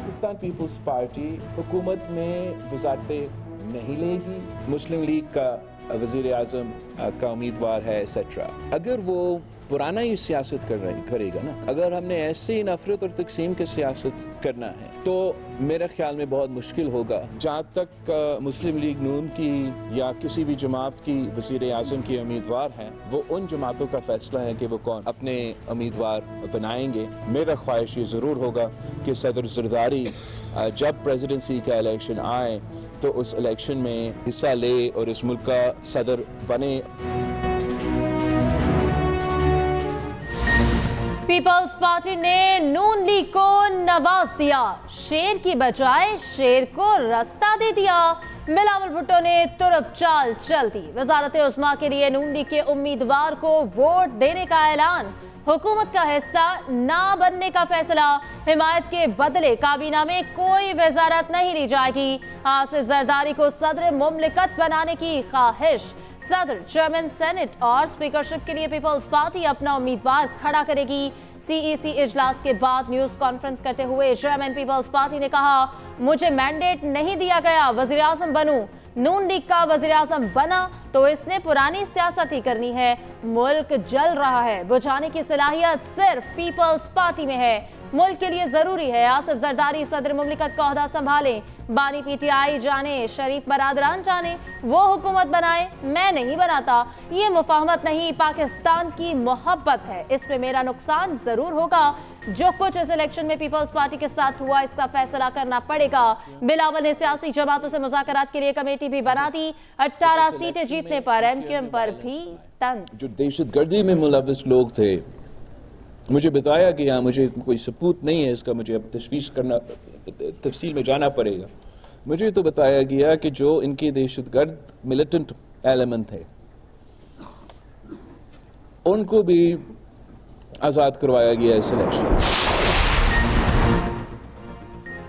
Pakistan peoples party हुकूमत में वज़ारतें नहीं लेगी। मुस्लिम लीग का वज़ीर आज़म का उम्मीदवार है एसेट्रा। अगर वो पुराना ही सियासत करेगा ना, अगर हमने ऐसे ही नफरत और तकसीम की सियासत करना है तो मेरे ख्याल में बहुत मुश्किल होगा। जहाँ तक मुस्लिम लीग नून की या किसी भी जमात की वज़ीर आज़म की उम्मीदवार हैं, वो उन जमातों का फैसला है कि वो कौन अपने उम्मीदवार बनाएंगे। मेरा ख्वाहिश ये ज़रूर होगा कि सदर ज़रदारी जब प्रेसिडेंसी का इलेक्शन आए तो उस इलेक्शन में हिस्सा ले और इस मुल्क का सदर बने। पीपल्स पार्टी ने नून लीग को नवाज दिया, शेर की बजाय शेर को रास्ता दे दिया। बिलावल भुट्टो ने तुरप चाल चल दी। वजारत उस्मा के लिए नून लीग के उम्मीदवार को वोट देने का ऐलान। हुकूमत का हिस्सा ना बनने का फैसला। हिमायत के बदले काबीना में कोई वजारत नहीं ली जाएगी। आसिफ जरदारी को सदर मुमलिकत बनाने की ख्वाहिश। सदर, चेयरमैन सेनेट और स्पीकरशिप के लिए पीपल्स पार्टी अपना उम्मीदवार खड़ा करेगी। सीईसी इजलास के बाद न्यूज कॉन्फ्रेंस करते हुए चेयरमैन पीपल्स पार्टी ने कहा, मुझे मैंडेट नहीं दिया गया वजीर आजम बनूं। नून लीग का वजीर आजम बना तो इसने पुरानी सियासत ही करनी है। मुल्क जल रहा है, बुझाने की सलाहियत सिर्फ पीपल्स पार्टी में है। मुल्क के लिए जरूरी है आसिफ जरदारी सदर मुमलिकत का ओहदा संभालें। बानी पीटीआई जाने, शरीफ बरादरान जाने, वो हुकूमत बनाए, मैं नहीं बनाता। ये मुफाहमत नहीं, पाकिस्तान की मोहब्बत है। इसमें मेरा नुकसान जरूर होगा। जो कुछ इस इलेक्शन में पीपल्स पार्टी के साथ हुआ, इसका फैसला करना पड़ेगा। बिलावल ने सियासी जमातों से मुज़ाकरात के लिए कमेटी भी बना दी। 18 सीटें जीतने पर एमक्यूएम पर भी तंज। जो दहशतगर्दी में मुलविस लोग थे, मुझे बताया गया, मुझे कोई सबूत नहीं है इसका, मुझे अब तशवीश करना, तफसील में जाना पड़ेगा। मुझे तो बताया गया कि जो इनके दहशतगर्द मिलिटेंट एलिमेंट थे उनको भी आजाद करवाया गया इस इलेक्शन।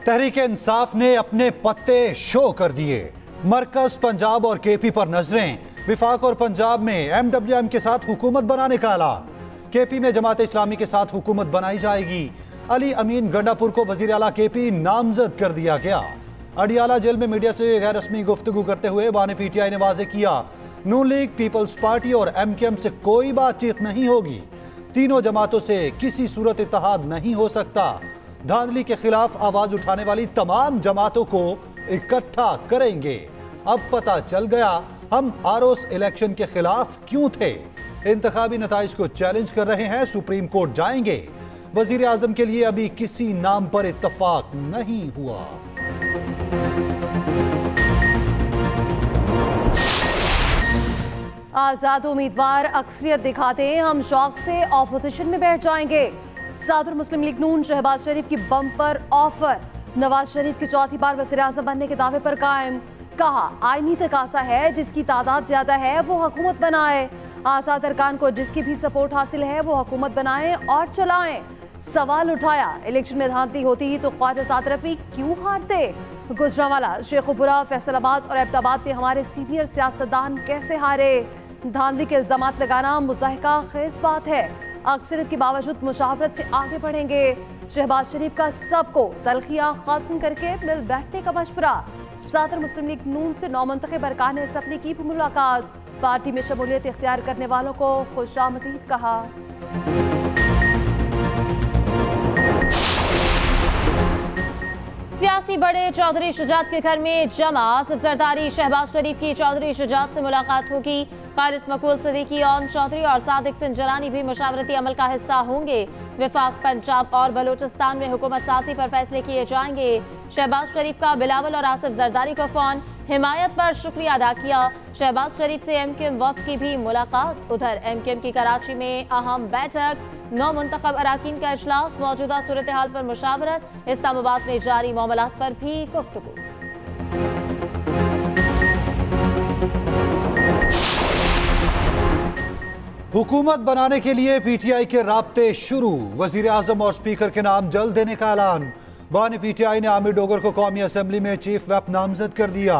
तहरीक इंसाफ ने अपने पत्ते शो कर दिए। मरकज, पंजाब और केपी पर नजरें। विफाक और पंजाब में एमडब्ल्यूएम के साथ हुकूमत बनाने का ऐलान। केपी में जमात इस्लामी के साथ हुकूमत बनाई जाएगी। अली अमीन गंडापुर को वजीर आला केपी नामजद कर दिया गया। अडियाला जेल में मीडिया से गैर रस्मी गुफ्तगू करते हुए बानी पीटीआई ने वाजे किया, नून लीग, पीपल्स पार्टी और एमक्यूएम से कोई बातचीत नहीं होगी। तीनों जमातों से किसी सूरत इत्तेहाद नहीं हो सकता। धांधली के खिलाफ आवाज उठाने वाली तमाम जमातों को इकट्ठा करेंगे। अब पता चल गया हम आरोस इलेक्शन के खिलाफ क्यों थे। इंतखाबी नताइज को चैलेंज कर रहे हैं, सुप्रीम कोर्ट जाएंगे। वजीर आजम के लिए अभी किसी नाम पर इत्तफाक नहीं हुआ। आजाद उम्मीदवार अक्सरियत दिखाते हम शौक से ऑपोजिशन में बैठ जाएंगे। सदर मुस्लिम लीग नून शहबाज शरीफ की बम्पर ऑफर। नवाज शरीफ की चौथी बार वज़ीर आज़म बनने के दावे पर कायम। कहा, आईनी तकाजा है, जिसकी तादाद ज्यादा है वो हुकूमत बनाए। आजाद अरकान को जिसकी भी सपोर्ट हासिल है वो हुकूमत बनाएं और चलाएं। सवाल उठाया, इलेक्शन में धांधली होती तो ख्वाजा साद रफी क्यों हारते। गुजरांवाला, शेखुपुरा, फैसलाबाद और एबटाबाद में हमारे सीनियर सियासतदान कैसे हारे। धांधली के इल्जामात लगाना मुज़ाहिका खेज बात है। अक्सरियत के बावजूद मुशावरत से आगे बढ़ेंगे। शहबाज शरीफ का सबको तलखियां खत्म करके मिल बैठने का मशवरा। सदर मुस्लिम लीग नून से नौमंतखब अरकान असम्बली की भी मुलाकात। पार्टी में शमूलियत इख्तियार करने वालों को खुशामदीद कहा। सियासी बड़े चौधरी शुजात के घर में जमा। आसिफ जरदारी, शहबाज शरीफ की चौधरी शुजात से मुलाकात होगी। खालिद मकबूल सिद्दीकी, ओन चौधरी और सादिक सिंजरानी भी मुशावरती अमल का हिस्सा होंगे। विफाक, पंजाब और बलूचिस्तान में हुकूमत साजी पर फैसले किए जाएंगे। शहबाज शरीफ का बिलावल और आसिफ जरदारी को फोन, हिमायत पर शुक्रिया अदा किया। शहबाज शरीफ से एमक्यूएम वफ्द की भी मुलाकात। उधर एमक्यूएम की कराची में अहम बैठक। 9 मुंतखब अराकीन का इजलास। मौजूदा सूरत हाल पर मुशावरत। इस्लामाबाद में जारी मामलात पर भी गुफ्तगू। हुकूमत बनाने के लिए पीटीआई के राब्ते शुरू। वजीर आजम और स्पीकर के नाम जल्द देने का ऐलान। बानी पीटीआई ने आमिर डोगर को कौमी असम्बली में चीफ व्हिप नामजद कर दिया।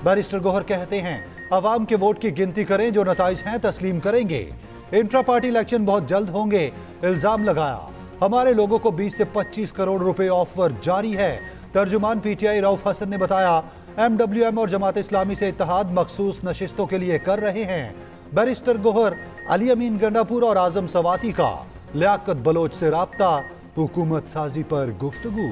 बैरिस्टर गोहर कहते हैं, अवाम के वोट की गिनती करें, जो नताइज हैं तस्लीम करेंगे। इंट्रा पार्टी इलेक्शन बहुत जल्द होंगे। इल्जाम लगाया, हमारे लोगों को 20 से 25 करोड़ रुपए ऑफर जारी है। तर्जुमान PTI रऊफ हसन ने बताया, MWM और जमात इस्लामी से इत्तेहाद मखसूस नशिस्तों के लिए कर रहे हैं। बैरिस्टर गोहर, अली अमीन गंडापुर और आजम सवाती का लियाकत बलोच से राब्ता, हुकूमत साजी पर गुफ्तगू।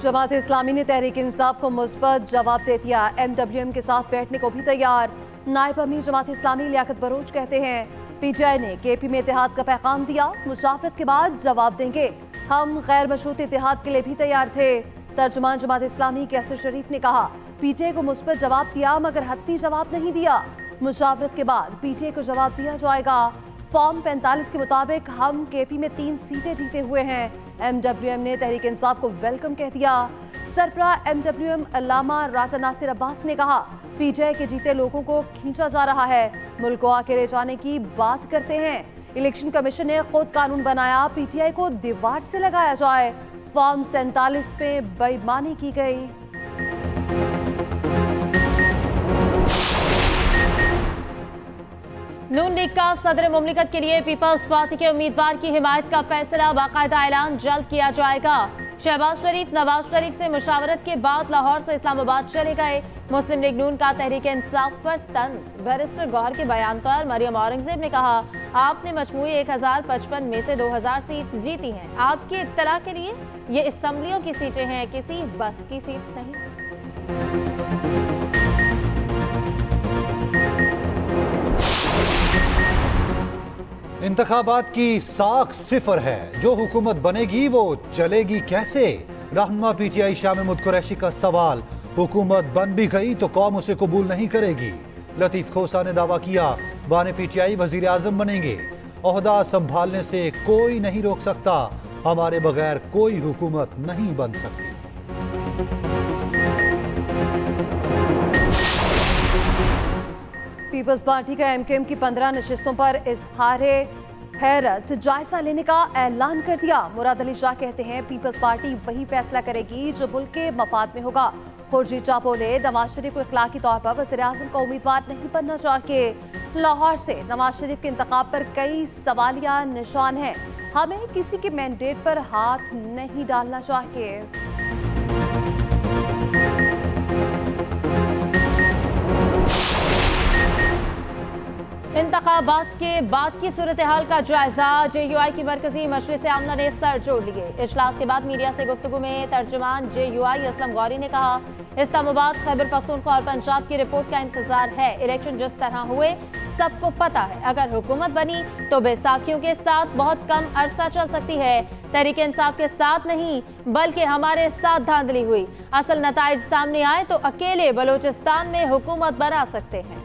जमात इस्लामी ने तहरीक इंसाफ को मुस्बत जवाब दे दिया। MWM के साथ बैठने को भी तैयार। नायब अमीर जमात इस्लामी लियाकत बलोच कहते हैं, PTI ने KP में इत्तेहाद का पैगाम दिया, मुशावरत के बाद जवाब देंगे। हम गैर मशरूत इत्तेहाद के लिए भी तैयार थे। तर्जुमान जमात इस्लामी कैसर शरीफ ने कहा, PTI को मुस्बत जवाब दिया मगर हतमी जवाब नहीं दिया। मुशावरत के बाद PTI को जवाब दिया जाएगा। फॉर्म 45 के मुताबिक हम KP में 3 सीटें जीते हुए हैं। MWM ने तहरीक इंसाफ को वेलकम कह दिया। सरबरा MWM अल्लामा राजा नासिर अब्बास ने कहा, PTI के जीते लोगों को खींचा जा रहा है, मुल्क को आगे ले जाने की बात करते हैं। इलेक्शन कमीशन ने खुद कानून बनाया, PTI को दीवार से लगाया जाए। फॉर्म 47 पे बेईमानी की गई। नून लीग का सदर मुमलिकत के लिए पीपल्स पार्टी के उम्मीदवार की हिमायत का फैसला बाकायदा ऐलान जल्द किया जाएगा। शहबाज शरीफ नवाज शरीफ से मुशावरत के बाद लाहौर से इस्लामाबाद चले गए। मुस्लिम लीग नून का तहरीक इंसाफ पर तंज। बैरिस्टर गौहर के बयान पर मरियम औरंगजेब ने कहा, आपने मजमूई 1055 में से 2000 सीट्स जीती हैं। आपकी इत्तला के लिए ये असम्बलियों की सीटें हैं, किसी बस की सीट्स नहीं। इंतखाबात की साख सिफर है, जो हुकूमत बनेगी वो चलेगी कैसे? रहनुमा PTI शाह महमूद कुरैशी का सवाल। हुकूमत बन भी गई तो कौम उसे कबूल नहीं करेगी। लतीफ खोसा ने दावा किया, बाने PTI वजीर आजम बनेंगे। ओहदा संभालने से कोई नहीं रोक सकता, हमारे बगैर कोई हुकूमत नहीं बन सकती। पीपल्स पार्टी का MKM की 15 नशिस्तों पर इज़हारे हैरत जायजा लेने का ऐलान कर दिया। मुराद अली शाह कहते हैं, पीपल्स पार्टी वही फैसला करेगी जो मुल्क के मफाद में होगा। खुर्शीद शाह बोले, नवाज शरीफ को इखलाकी तौर पर वज़ीर आज़म का उम्मीदवार नहीं बनना चाहिए। लाहौर से नवाज शरीफ के इंतखाब पर कई सवालिया निशान हैं, हमें किसी के मैंडेट पर हाथ नहीं डालना चाहिए। इंतखाबात के बाद की सूरत हाल का जायजा। JUI की मरकजी मजलिस आमना ने सर जोड़ लिए। इजलास के बाद मीडिया से गुफ्तगू में तर्जुमान JUI असलम गौरी ने कहा, इस्लामाबाद, खैबर पख्तूनख्वा और पंजाब की रिपोर्ट का इंतजार है। इलेक्शन जिस तरह हुए सबको पता है, अगर हुकूमत बनी तो बैसाखियों के साथ बहुत कम अरसा चल सकती है। तहरीक इंसाफ के साथ नहीं बल्कि हमारे साथ धांधली हुई। असल नताइज सामने आए तो अकेले बलोचिस्तान में हुकूमत बना सकते हैं।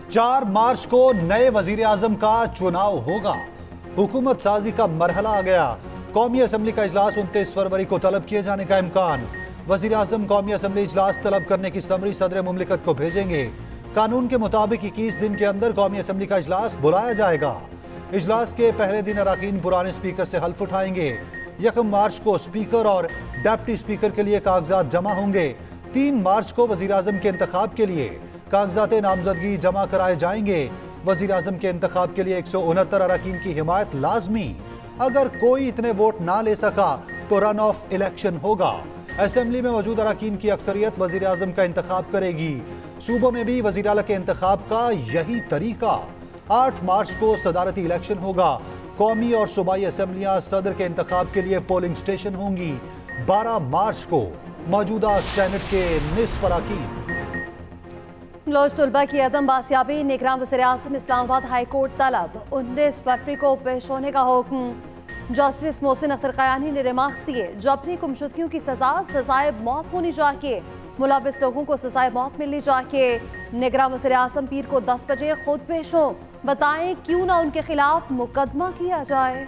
4 मार्च को नए वजीर आजम का चुनाव होगा। हुकूमत साजी का मरहला आ गया। कौमी असम्बली का इजलास 29 फरवरी को तलब किए जाने का इम्कान। वजीर आजम कौमी असम्बली इजलास तलब करने की समरी सदर मुमलिकत को भेजेंगे। कानून के मुताबिक 21 दिन के अंदर कौमी असम्बली का इजलास बुलाया जाएगा। इजलास के पहले दिन अराकीन पुराने स्पीकर से हल्फ उठाएंगे। 1 मार्च को स्पीकर और डिप्टी स्पीकर के लिए कागजात जमा होंगे। 3 मार्च को वजीर आजम के इंतखाब के लिए कागजात नामजदगी जमा कराए जाएंगे। वजीर आजम के इंतखाब के लिए 169 अरकान की हिमायत लाजमी। अगर कोई इतने वोट ना ले सका तो रन ऑफ इलेक्शन होगा। असेंबली में मौजूद अरकान की अक्सरियत वजीर आजम का इंतखाब करेगी। सूबों में भी वजीर आला के इंतखाब का यही तरीका। 8 मार्च को सदारती इलेक्शन होगा। कौमी और सूबाई असेंबलियां सदर के इंतखाब के लिए पोलिंग स्टेशन होंगी। 12 मार्च को मौजूदा सेनेट के निस्फ अरकान। लॉज तलबा की अदम बासियाबी, निगरान वज़ीर आज़म इस्लामाबाद हाई कोर्ट तलब। 19 फरवरी को पेश होने का हुक्म। जस्टिस मोहसिन अख्तर कयानी ने रिमार्क्स दिए, जबरी गुमशुदगियों की सजाए मौत होनी चाहिए। मुलविस लोगों को सजाए मौत मिलनी चाहिए। निगरान वज़ीर आज़म पीर को 10 बजे खुद पेश हो, बताएं क्यों ना उनके खिलाफ मुकदमा किया जाए।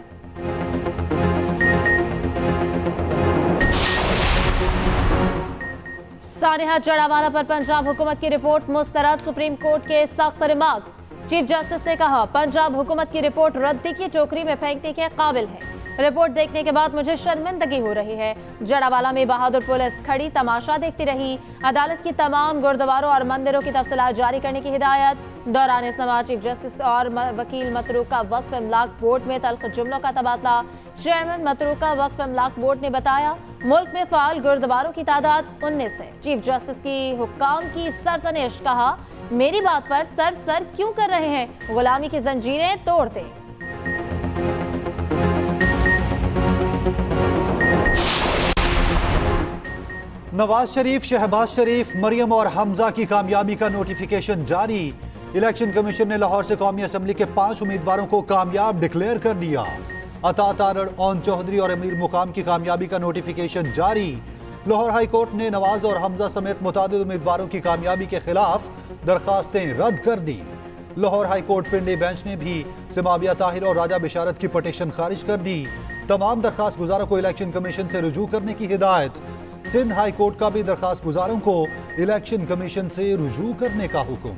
सानेहा जड़ावाला पर पंजाब हुकूमत की रिपोर्ट मुस्तरद। सुप्रीम कोर्ट के सख्त रिमार्क्स। चीफ जस्टिस ने कहा, पंजाब हुकूमत की रिपोर्ट रद्दी की टोकरी में फेंकने के काबिल है। रिपोर्ट देखने के बाद मुझे शर्मिंदगी हो रही है। जड़ावाला में बहादुर पुलिस खड़ी तमाशा देखती रही। अदालत की तमाम गुरुद्वारों और मंदिरों की तफसीलात जारी करने की हिदायत। दौरान समाज चीफ जस्टिस और वकील मतरूका वक्फ इमलाक बोर्ड में तल्ख जुमलों का तबादला। चेयरमैन मतरूका वक्फ इमलाक बोर्ड ने बताया मुल्क में फाल गुरुद्वारों की तादाद 19 है। चीफ जस्टिस की हुक्काम की सरसनेश। कहा मेरी बात पर सर क्यों कर रहे हैं, गुलामी की जंजीरें तोड़ते। नवाज शरीफ, शहबाज शरीफ, मरियम और हमजा की कामयाबी का नोटिफिकेशन जारी। इलेक्शन कमीशन ने लाहौर से कौमी असम्बली के 5 उम्मीदवारों को कामयाब डिक्लेयर कर दिया। अता तारड़, ओन चौधरी और अमीर मुकाम की कामयाबी का नोटिफिकेशन जारी। लाहौर हाई कोर्ट ने नवाज और हमजा समेत मुतादिद उम्मीदवारों की कामयाबी के खिलाफ दरखास्तें रद्द कर दी। लाहौर हाई कोर्ट पिंडी बेंच ने भी सिमाबिया ताहिर और राजा बिशारत की पटिशन खारिज कर दी। तमाम दरखास्त गुजारों को इलेक्शन कमीशन से रुजू करने की हिदायत। सिंध हाई कोर्ट का भी दरखास्त गुजारों को इलेक्शन कमीशन से रुजू करने का हुक्म।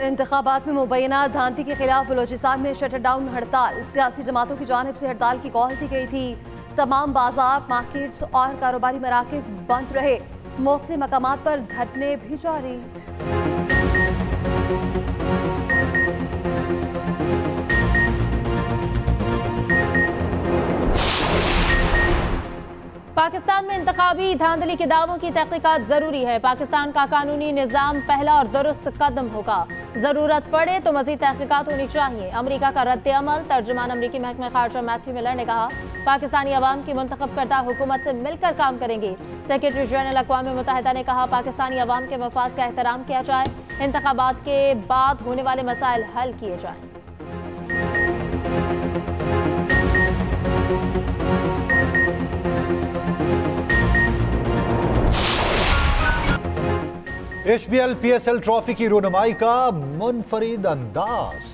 इंतखाबात में मुबैना धांधली के खिलाफ बलोचिस्तान में शटरडाउन हड़ताल। सियासी जमातों की जानिब से हड़ताल की कॉल दी गई थी। तमाम बाजार, मार्केट्स और कारोबारी मराकज बंद रहे। मुख्तलिफ मकामात पर धरने भी जारी। पाकिस्तान में इंतखाबी धांधली के दावों की तहकीकात जरूरी है। पाकिस्तान का कानूनी निज़ाम पहला और दुरुस्त कदम होगा। जरूरत पड़े तो मजीद तहकीकात होनी चाहिए। अमरीका का रद्द अमल। तर्जुमान अमरीकी महकमा खारजा मैथ्यू मिलर ने कहा पाकिस्तानी अवाम की मुंतखब करदा हुकूमत से मिलकर काम करेंगे। सेक्रेटरी जनरल अक़वाम मुत्तहिदा ने कहा पाकिस्तानी अवाम के मफाद का एहतराम किया जाए। इंतखाबात के बाद होने वाले मसाइल हल किए जाएं। HBL PSL ट्रॉफी की रोनुमाई का मुनफरिद अंदाज।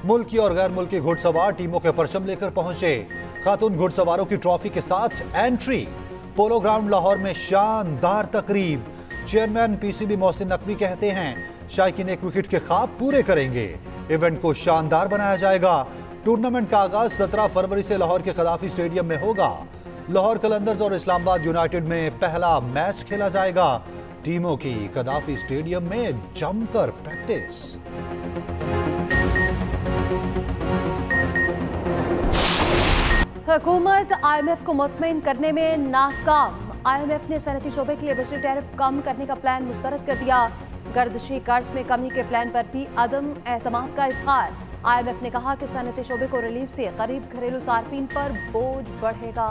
मुल्की और गैर मुल्की घुड़सवार टीमों के परचम लेकर पहुंचे। खातून घुड़सवारों की ट्रॉफी के साथ एंट्री। पोलो ग्राउंड लाहौर में शानदार तकरीब। चेयरमैन PCB मोहसिन नकवी कहते हैं शायकीन एक विकेट के ख्वाब पूरे करेंगे। इवेंट को शानदार बनाया जाएगा। टूर्नामेंट का आगाज 17 फरवरी से लाहौर के कदाफी स्टेडियम में होगा। लाहौर कलंदर्स और इस्लामाबाद यूनाइटेड में पहला मैच खेला जाएगा। टीमों की कदाफी स्टेडियम में जमकर प्रैक्टिस। हुकूमत IMF को मुतमईन करने में नाकाम। IMF ने सनती शोबे के लिए बिजली टैरिफ कम करने का प्लान मुस्तरद कर दिया। गर्दिशी कर्ज में कमी के प्लान पर भी अदम एतमाद का इज़हार। IMF ने कहा कि सनती शोबे को रिलीफ से गरीब घरेलू सार्फिन पर बोझ बढ़ेगा।